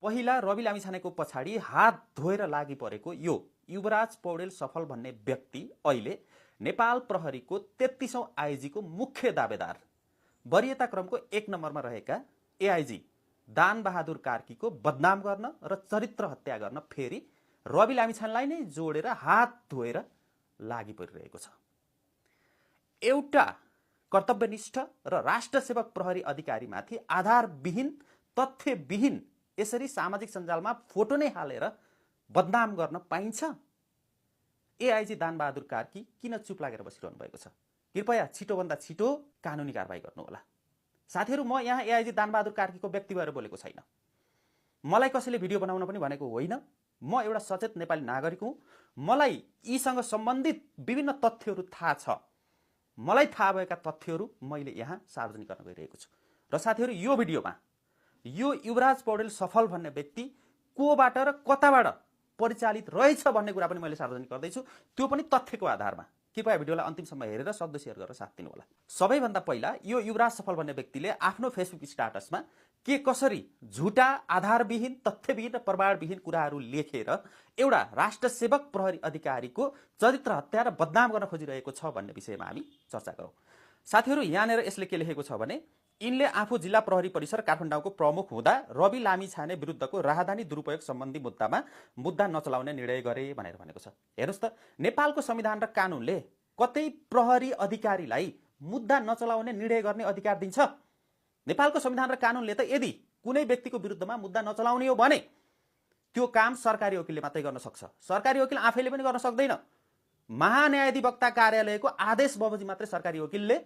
पहिला रवि लामिछानेको पछाडि हात धोएर लागि परेको यो युवराज पौडेल सफल भन्ने व्यक्ति अहिले नेपाल प्रहरीको 33औं आइजीको मुख्य दावेदार, वरियता क्रमको 1 नम्बरमा रहेका एआइजी दानबहादुर कार्कीको बदनाम गर्न र चरित्र हत्या गर्न फेरि रवि लामिछानेलाई नै जोडेर हात धोएर लागि परिरहेको छ। एउटा कर्तव्यनिष्ठ र राष्ट्रसेवक प्रहरी अधिकारीमाथि आधारविहीन, तथ्यविहीन यसरी सामाजिक सञ्जालमा फोटो नै हालेर बदनाम गर्न पाइन्छ? एआइजी दानबहादुर कार्की किन चुप लागेर बसिरहनु भएको छ? कृपया छिटोभन्दा छिटो कानुनी कारबाही गर्नुहोला। साथीहरू, म यहाँ एआइजी दानबहादुर कार्कीको व्यक्ति भएर बोलेको छैन। मलाई कसैले भिडियो बनाउन पनि भनेको होइन। म एउटा सचेत नेपाली नागरिक हुँ। मलाई यीसँग सम्बन्धित विभिन्न तथ्यहरू थाहा छ। मलाई थाहा भएका तथ्यहरू मैले यहाँ सार्वजनिक गर्न गइरहेको छु। र साथीहरू, यो भिडियोमा यो युवराज पौडेल सफल भन्ने व्यक्ति कोबाट र कताबाट परिचालित रहेछ भन्ने कुरा पनि मैले सार्वजनिक गर्दैछु, त्यो पनि तथ्यको आधारमा। कृपया भिडियोलाई अन्तिमसम्म हेरेर सक्दो सेयर गरेर साथ दिनुहोला। सबैभन्दा पहिला यो युवराज सफल भन्ने व्यक्तिले आफ्नो फेसबुक स्ट्याटसमा के कसरी झुटा, आधारविहीन, तथ्यविहीन र प्रमाणविहीन कुराहरू लेखेर एउटा राष्ट्रसेवक प्रहरी अधिकारीको चरित्र हत्या र बदनाम गर्न खोजिरहेको छ भन्ने विषयमा हामी चर्चा गरौँ। साथीहरू, यहाँनिर यसले के लेखेको छ भने यिनले आफू जिल्ला प्रहरी परिसर काठमाडौँको प्रमुख हुँदा रवि लामिछाने विरुद्धको राहदानी दुरुपयोग सम्बन्धी मुद्दा नचलाउने निर्णय गरे भनेर भनेको छ। हेर्नुहोस् त, नेपालको संविधान र कानुनले कतै प्रहरी अधिकारीलाई मुद्दा नचलाउने निर्णय गर्ने अधिकार दिन्छ? नेपालको संविधान र कानुनले त यदि कुनै व्यक्तिको विरुद्धमा मुद्दा नचलाउने हो भने त्यो काम सरकारी वकिलले मात्रै गर्न सक्छ। सरकारी वकिल आफैले पनि गर्न सक्दैन। महान्यायाधिवक्ता कार्यालयको आदेश बमोजिम मात्रै सरकारी वकिलले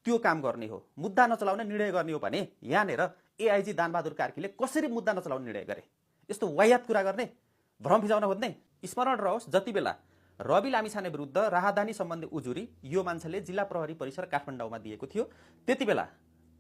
त्यो काम गर्ने हो, मुद्दा नचलाउने निर्णय गर्ने हो भने यहाँनिर एआइजी दानबहादुर कार्कीले कसरी मुद्दा नचलाउने निर्णय गरे? यस्तो वाहियात कुरा गर्ने, भ्रम फिजाउन खोज्ने? स्मरण रहोस्, जति बेला रवि लामिछाने विरुद्ध राहदानी सम्बन्धी उजुरी यो मान्छेले जिल्ला प्रहरी परिसर काठमाडौँमा दिएको थियो, त्यति बेला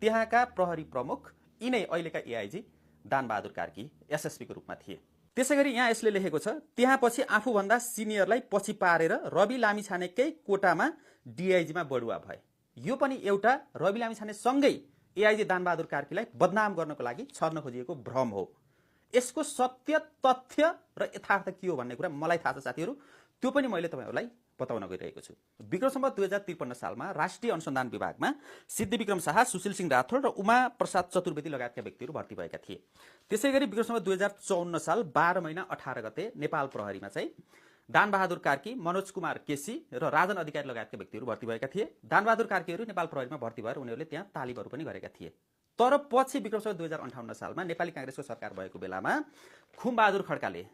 त्यहाँका प्रहरी प्रमुख यिनै अहिलेका एआइजी दानबहादुर कार्की एसएसपीको रूपमा थिए। त्यसैगरी यहाँ यसले लेखेको छ, त्यहाँ पछि आफूभन्दा सिनियरलाई पछि पारेर रवि लामिछानेकै कोटामा डिआइजीमा बढुवा भए। यो पनि एउटा रवि लामिछाने सँगै एआइजी दानबहादुर कार्कीलाई बदनाम गर्नको लागि छर्न खोजिएको भ्रम हो। यसको सत्य, तथ्य र यथार्थ के हो भन्ने कुरा मलाई थाहा छ साथीहरू, त्यो पनि मैले तपाईहरुलाई बताउन गइरहेको छु। विक्रम सम्वत 2053 सालमा राष्ट्रिय अनुसन्धान विभागमा सिद्धिविक्रम शाह, सुशील सिंह राठौड र उमा प्रसाद चतुर्वेदी लगायतका व्यक्तिहरू भर्ती भएका थिए। त्यसैगरी विक्रम सम्वत 2054 साल 12 महिना 18 गते नेपाल प्रहरीमा चाहिँ दानबहादुर कार्की, मनोज कुमार केसी र राजन अधिकारी लगायतका व्यक्तिहरू भर्ती भएका थिए। दानबहादुर कार्कीहरू नेपाल प्रहरीमा भर्ती भएर उनीहरूले त्यहाँ तालिमहरू पनि गरेका थिए। तर पछि विक्रम सम्वत 2058 सालमा नेपाली कांग्रेसको सरकार भएको बेलामा खुमबहादुर खड्काले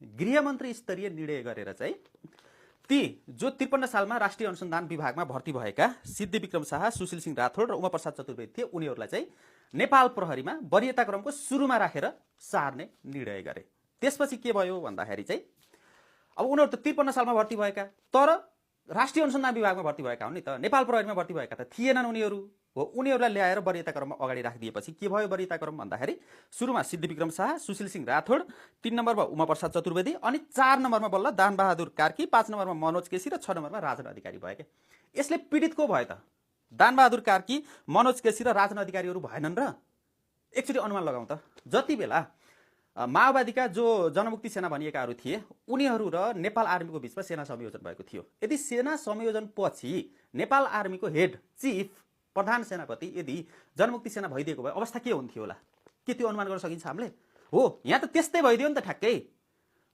गृहमन्त्री स्तरीय निर्णय गरेर चाहिँ ती जो 53 सालमा राष्ट्रिय अनुसन्धान विभागमा भर्ती भएका सिद्धिविक्रम शाह, सुशील सिंह राठौड र उमा प्रसाद चतुर्वेदी थिए, उनीहरूलाई चाहिँ नेपाल प्रहरीमा वरियता क्रमको सुरुमा राखेर सार्ने निर्णय गरे। त्यसपछि के भयो भन्दाखेरि चाहिँ अब उनीहरू त 53 सालमा भर्ती भएका, तर राष्ट्रिय अनुसन्धान विभागमा भर्ती भएका हुन् नि त, नेपाल प्रहरीमा भर्ती भएका त थिएनन् उनीहरू हो। उनीहरूलाई ल्याएर वरियता क्रममा अगाडि राखिदिएपछि के भयो वरियता क्रम भन्दाखेरि सुरुमा सिद्धिविक्रम शाह, सुशील सिंह राठौड, 3 नम्बरमा उमा प्रसाद चतुर्वेदी, अनि 4 नम्बरमा बल्ल दानबहादुर कार्की, 5 नम्बरमा मनोज केसी र 6 नम्बरमा राजन अधिकारी भए के। यसले पीडित को भयो त? दानबहादुर कार्की, मनोज केसी र राजन अधिकारीहरू भएनन् र? एकचोटि अनुमान लगाउँ त, जति बेला माओवादीका जो जनमुक्ति सेना भनिएकाहरू थिए उनीहरू र नेपाल आर्मीको बीचमा सेना संयोजन भएको थियो। यदि सेना संयोजन पछि नेपाल आर्मीको हेड, चिफ, प्रधान सेनापति यदि जनमुक्ति सेना भइदिएको भए अवस्था के हुन्थ्यो होला? के त्यो अनुमान गर्न सकिन्छ हामीले? हो, यहाँ त त्यस्तै भइदियो नि त ठ्याक्कै।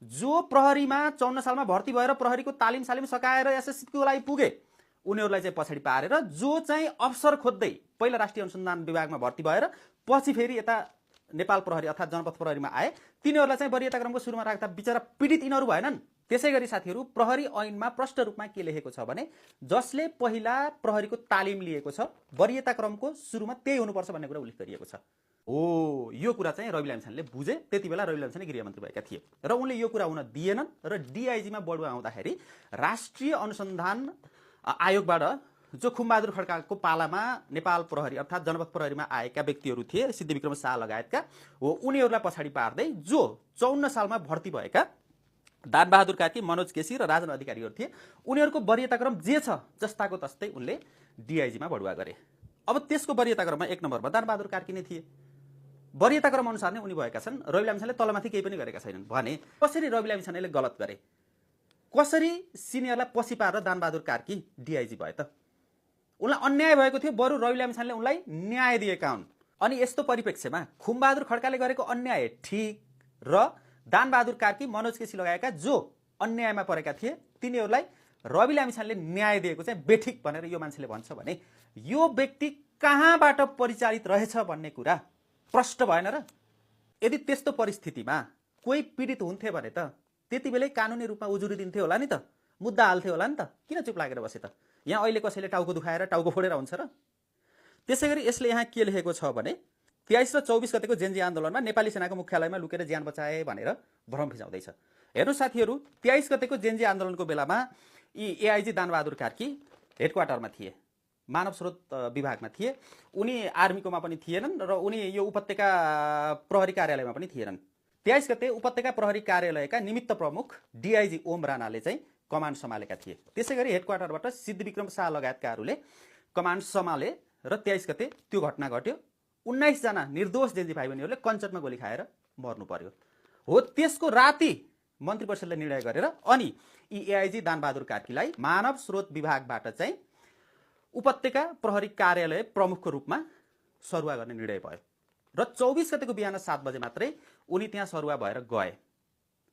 जो प्रहरीमा 54 सालमा भर्ती भएर प्रहरीको तालिम सालिम सकाएर एसएससीको लागि पुगे उनीहरूलाई चाहिँ पछाडि पारेर जो चाहिँ अफसर खोज्दै पहिला राष्ट्रिय अनुसन्धान विभागमा भर्ती भएर पछि फेरि यता नेपाल प्रहरी अर्थात् जनपथ प्रहरीमा आए, तिनीहरूलाई चाहिँ वरियता क्रमको सुरुमा राख्दा बिचरा पीडित यिनीहरू भएनन्। त्यसैगरी साथीहरू, प्रहरी ऐनमा प्रष्ट रूपमा के लेखेको छ भने जसले पहिला प्रहरीको तालिम लिएको छ वरियता क्रमको सुरुमा त्यही हुनुपर्छ भन्ने कुरा उल्लेख गरिएको छ। हो, यो कुरा चाहिँ रवि लामिछानेले बुझे। त्यति बेला रवि लामिछाने गृहमन्त्री भएका थिए र उनले यो कुरा हुन दिएनन् र डिआइजीमा बढुवा आउँदाखेरि राष्ट्रिय अनुसन्धान आयोगबाट जो खुमबहादुर खड्काको पालामा नेपाल प्रहरी अर्थात् जनपथ प्रहरीमा आएका व्यक्तिहरू थिए, सिद्धिविक्रम शाह लगायतका हो, उनीहरूलाई पछाडि पार्दै जो 54 सालमा भर्ती भएका दानबहादुर कार्की, मनोज केसी र राजन अधिकारीहरू थिए उनीहरूको वरियता क्रम जे छ जस्ताको तस्तै उनले डिआइजीमा बढुवा गरे। अब त्यसको वरियता क्रममा 1 नम्बरमा दानबहादुर कार्की नै थिए। वरियता क्रम अनुसार नै उनी भएका छन्। रवि लामिछानेले तलमाथि केही पनि गरेका छैनन् भने कसरी रवि लामिछानेले गलत गरे, कसरी सिनियरलाई पछि पारेर दानबहादुर कार्की डिआइजी भए त? उनलाई अन्याय भएको थियो, बरु रवि लामिछानेले उनलाई न्याय दिएका हुन्। अनि यस्तो परिप्रेक्ष्यमा खुमबहादुर खड्काले गरेको अन्याय ठिक र दानबहादुर कार्की, मनोज केसी लगायतका जो अन्यायमा परेका थिए तिनीहरूलाई रवि लामिछानेले न्याय दिएको चाहिँ बेठिक भनेर यो मान्छेले भन्छ भने यो व्यक्ति कहाँबाट परिचालित रहेछ भन्ने कुरा प्रश्न भएन र? यदि त्यस्तो परिस्थितिमा कोही पीडित हुन्थे भने त त्यति बेलै कानुनी रूपमा उजुरी दिन्थ्यो होला नि त, मुद्दा हाल्थ्यो होला नि त, किन चुप लागेर बसे त? यहाँ अहिले कसैले टाउको दुखाएर टाउको फोडेर हुन्छ र? त्यसै गरी यसले यहाँ के लेखेको छ भने 23 र 24 गतेको जेनजी आन्दोलनमा नेपाली सेनाको मुख्यालयमा लुकेर ज्यान बचाए भनेर भ्रम फिजाउँदैछ। हेर्नु साथीहरू, 23 गतेको जेनजी आन्दोलनको बेलामा यी एआइजी दानबहादुर कार्की हेडक्वार्टरमा थिए, मानव स्रोत विभागमा थिए। उनी आर्मीकोमा पनि थिएनन् र उनी यो उपत्यका प्रहरी कार्यालयमा पनि थिएनन्। 23 गते उपत्यका प्रहरी कार्यालयका निमित्त प्रमुख डिआइजी ओम राणाले चाहिँ कमान्ड सम्हालेका थिए। त्यसै गरी हेडक्वार्टरबाट सिद्धविक्रम शाह लगायतकाहरूले कमान्ड सम्हाले र 23 गते त्यो घटना घट्यो। 19 जना निर्दोष जेनजी भाइ बहिनीहरूले कञ्चटमा गोली खाएर मर्नु पर्यो। हो त्यसको राति मन्त्री परिषदले निर्णय गरेर अनि यी एआइजी दानबहादुर कार्कीलाई मानव स्रोत विभागबाट चाहिँ उपत्यका प्रहरी कार्यालय प्रमुखको रूपमा सरुवा गर्ने निर्णय भयो र 24 गतेको बिहान 7 बजे मात्रै उनी त्यहाँ सरुवा भएर गए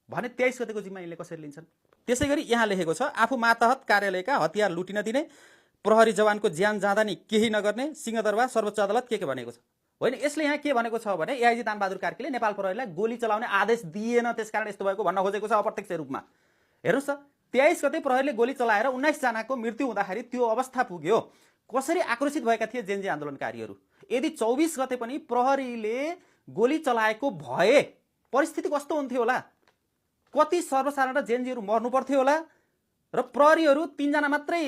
भने 23 गतेको जिम्मा यिनले कसरी लिन्छन्? त्यसै गरी यहाँ लेखेको छ आफू मातहत कार्यालयका हतियार लुटिन दिने, प्रहरी जवानको ज्यान जाँदा नि केही नगर्ने सिंहदरबार सर्वोच्च अदालत के भनेको छ? होइन, यसले यहाँ के भनेको छ भने एआइजी दानबहादुर कार्कीले नेपाल प्रहरीलाई गोली चलाउने आदेश दिएन, त्यसकारण यस्तो भएको भन्न खोजेको छ अप्रत्यक्ष रूपमा। हेर्नुहोस् त, 23 गते प्रहरीले गोली चलाएर 19 जनाको मृत्यु हुँदाखेरि त्यो अवस्था पुग्यो, कसरी आक्रोशित भएका थिए जेनजी आन्दोलनकारीहरू। यदि 24 गते पनि प्रहरीले गोली चलाएको भए परिस्थिति कस्तो हुन्थ्यो होला? कति सर्वसाधारण र जेनजीहरू मर्नु पर्थ्यो होला? र प्रहरीहरू 3 जना मात्रै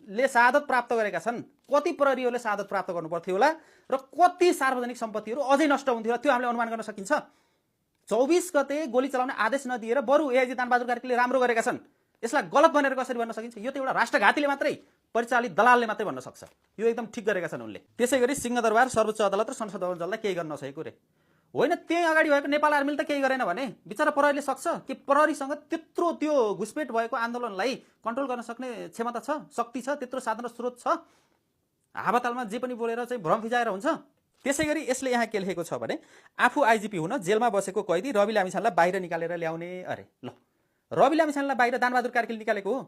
ले शहादत प्राप्त गरेका छन्, कति प्रहरीहरूले शहादत प्राप्त गर्नु पर्थ्यो होला र कति सार्वजनिक सम्पत्तिहरू अझै नष्ट हुन्थ्यो होला, त्यो हामीले अनुमान गर्न सकिन्छ। 24 गते गोली चलाउने आदेश नदिएर बरु एआइजी दानबहादुर कार्कीले राम्रो गरेका छन्, यसलाई गलत भनेर कसरी भन्न सकिन्छ? यो त एउटा राष्ट्रघातीले मात्रै, परिचालित दलालले मात्रै भन्न सक्छ यो एकदम ठिक गरेका छन् उनले। त्यसै गरी सिंहदरबार सर्वोच्च अदालत र संसद भवन जल्दा केही गर्न नसकेको रे होइन, त्यही अगाडि भएको नेपाल आर्मीले त केही गरेन भने बिचरा प्रहरीले सक्छ कि? प्रहरीसँग त्यत्रो त्यो घुसपेट भएको आन्दोलनलाई कन्ट्रोल गर्न सक्ने क्षमता छ, शक्ति छ, त्यत्रो साधन स्रोत छ? हावातालमा जे पनि बोलेर चाहिँ भ्रम फिजाएर हुन्छ? त्यसै गरी यसले यहाँ के लेखेको छ भने आफू आइजिपी हुन जेलमा बसेको कैदी रवि लामिछानेलाई बाहिर निकालेर ल्याउने। अरे ल, रवि लामिछानेलाई बाहिर दानबहादुर कार्कीले निकालेको हो?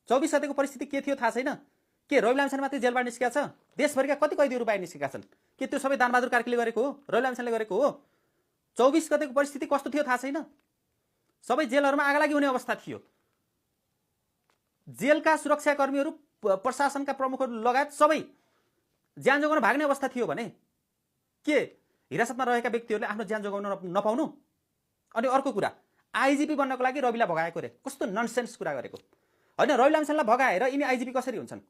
24 गतेको परिस्थिति के थियो थाहा छैन? के रवि लामिछाने मात्रै जेलबाट निस्केका छ? देशभरिका कति कैदीहरू बाहिर निस्केका छन्? के त्यो सबै दानबहादुर कार्कीले गरेको हो, रवि लामिछानेले गरेको हो? 24 गतेको परिस्थिति कस्तो थियो थाहा छैन? सबै जेलहरूमा आगलागी हुने अवस्था थियो। जेलका सुरक्षाकर्मीहरू, प्रशासनका प्रमुखहरू लगायत सबै ज्यान जोगाउन भाग्ने अवस्था थियो भने के हिरासतमा रहेका व्यक्तिहरूले आफ्नो ज्यान जोगाउन नपाउनु? अनि अर्को कुरा, आइजिपी बन्नको लागि रविलाई भगाएको रे, कस्तो ननसेन्स कुरा गरेको होइन? रवि लामिछानेलाई भगाएर यिनी आइजिपी कसरी हुन्छन्?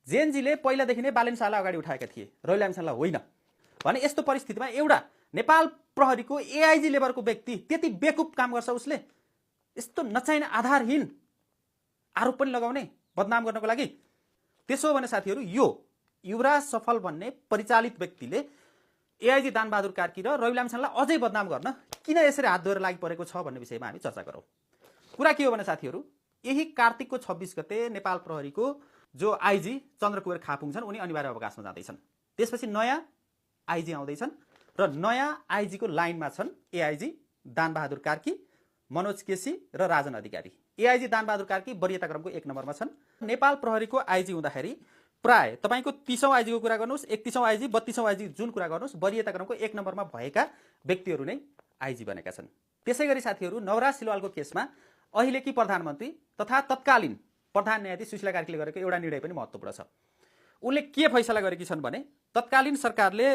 जेनजीले पहिलादेखि नै बालेन शाहलाई अगाडि उठाएका थिए, रवि लामिछानेलाई होइन भने यस्तो परिस्थितिमा एउटा नेपाल प्रहरीको एआइजी लेभलको व्यक्ति त्यति बेकुप काम गर्छ? उसले यस्तो नचाहिने आधारहीन आरोप पनि लगाउने बदनाम गर्नको लागि? त्यसो हो भने साथीहरू, यो युवराज सफल भन्ने परिचालित व्यक्तिले एआइजी दानबहादुर कार्की र रवि लामिछानेलाई अझै बदनाम गर्न किन यसरी हात धोएर लागि परेको छ भन्ने विषयमा हामी चर्चा गरौँ। कुरा के हो भने साथीहरू, यही कार्तिकको 26 गते नेपाल प्रहरीको जो आइजी चन्द्रकुमार खापुङ छन् उनी अनिवार्य अवकाशमा जाँदैछन्। त्यसपछि नयाँ आइजी आउँदैछन् र नयाँ आइजीको लाइनमा छन् एआइजी दानबहादुर कार्की, मनोज केसी र राजन अधिकारी। एआइजी दानबहादुर कार्की वरियता क्रमको 1 नम्बरमा छन्। नेपाल प्रहरीको आइजी हुँदाखेरि प्राय तपाईँको 30औं आइजीको कुरा गर्नुहोस्, 31औं आइजी, 32औं आइजी जुन कुरा गर्नुहोस्, वरियता क्रमको 1 नम्बरमा भएका व्यक्तिहरू नै आइजी बनेका छन्। त्यसै गरी साथीहरू, नवराज सिलवालको केसमा अहिलेकी प्रधानमन्त्री तथा तत्कालीन प्रधान न्यायाधीश सुशीला कार्कीले गरेको एउटा निर्णय पनि महत्त्वपूर्ण छ। उनले के फैसला गरेकी छन् भने तत्कालीन सरकारले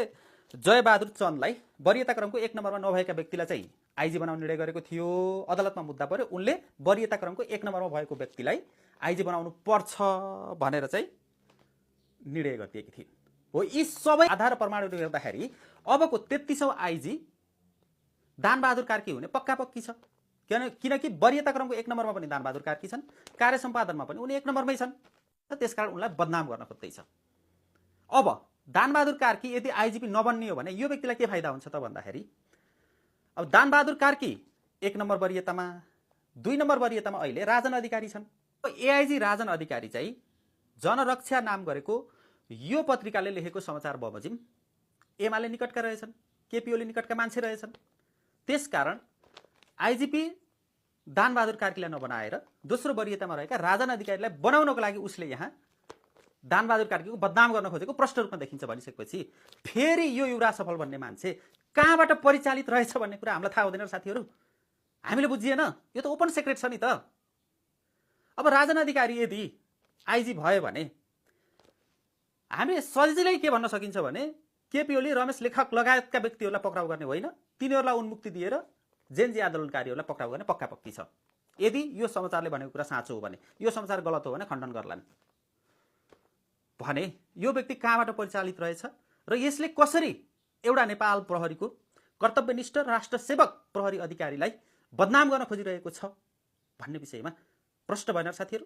जयबहादुर चन्दलाई वरियता क्रमको 1 नम्बरमा नभएका व्यक्तिलाई चाहिँ आइजी बनाउने निर्णय गरेको थियो। अदालतमा मुद्दा पर्यो, उनले वरियता क्रमको 1 नम्बरमा भएको व्यक्तिलाई आइजी बनाउनु पर्छ भनेर चाहिँ निर्णय गरिदिएकी थिइन्। हो, यी सबै आधार प्रमाणहरू हेर्दाखेरि अबको 33औं आइजी दानबहादुर कार्की हुने पक्का पक्की छ। किनकि वरियता क्रमको 1 नम्बरमा पनि दानबहादुर कार्की छन्, कार्य सम्पादनमा पनि उनी 1 नम्बरमै छन्, त्यसकारण उनलाई बदनाम गर्न खोज्दैछ। अब दानबहादुर कार्की यदि आइजिपी नबन्ने हो भने यो व्यक्तिलाई के फाइदा हुन्छ त भन्दाखेरि अब दानबहादुर कार्की 1 नम्बर वरियतामा, 2 नम्बर वरियतामा अहिले राजन अधिकारी छन्। एआइजी राजन अधिकारी चाहिँ जनरक्षा नाम गरेको यो पत्रिकाले लेखेको समाचार बमोजिम एमाले निकटका रहेछन्, केपी ओली निकटका मान्छे रहेछन्। त्यसकारण आइजिपी दानबहादुर कार्कीलाई नबनाएर दोस्रो वरियतामा रहेका राजन अधिकारीलाई बनाउनको लागि उसले यहाँ दानबहादुर कार्कीको बदनाम गर्न खोजेको प्रष्ट रूपमा देखिन्छ भनिसकेपछि फेरि यो युवराज सफल भन्ने मान्छे कहाँबाट परिचालित रहेछ भन्ने कुरा हामीलाई थाहा हुँदैन र साथीहरू, हामीले बुझिएन। यो त ओपन सेक्रेट छ नि त। अब राजन अधिकारी यदि आइजी भयो भने हामीले सजिलै के भन्न सकिन्छ भने केपी ओली, रमेश लेखक लगायतका व्यक्तिहरूलाई पक्राउ गर्ने होइन, तिनीहरूलाई उन्मुक्ति दिएर जेनजी आन्दोलनकारीहरूलाई पक्राउ गर्ने पक्का पक्की छ। यदि यो समाचारले भनेको कुरा साँचो हो भने, यो समाचार गलत हो भने खण्डन गर्लान् भने यो व्यक्ति कहाँबाट परिचालित रहेछ र यसले कसरी एउटा नेपाल प्रहरीको कर्तव्यनिष्ठ राष्ट्रसेवक प्रहरी अधिकारीलाई बदनाम गर्न खोजिरहेको छ भन्ने विषयमा प्रश्न भएन साथीहरू।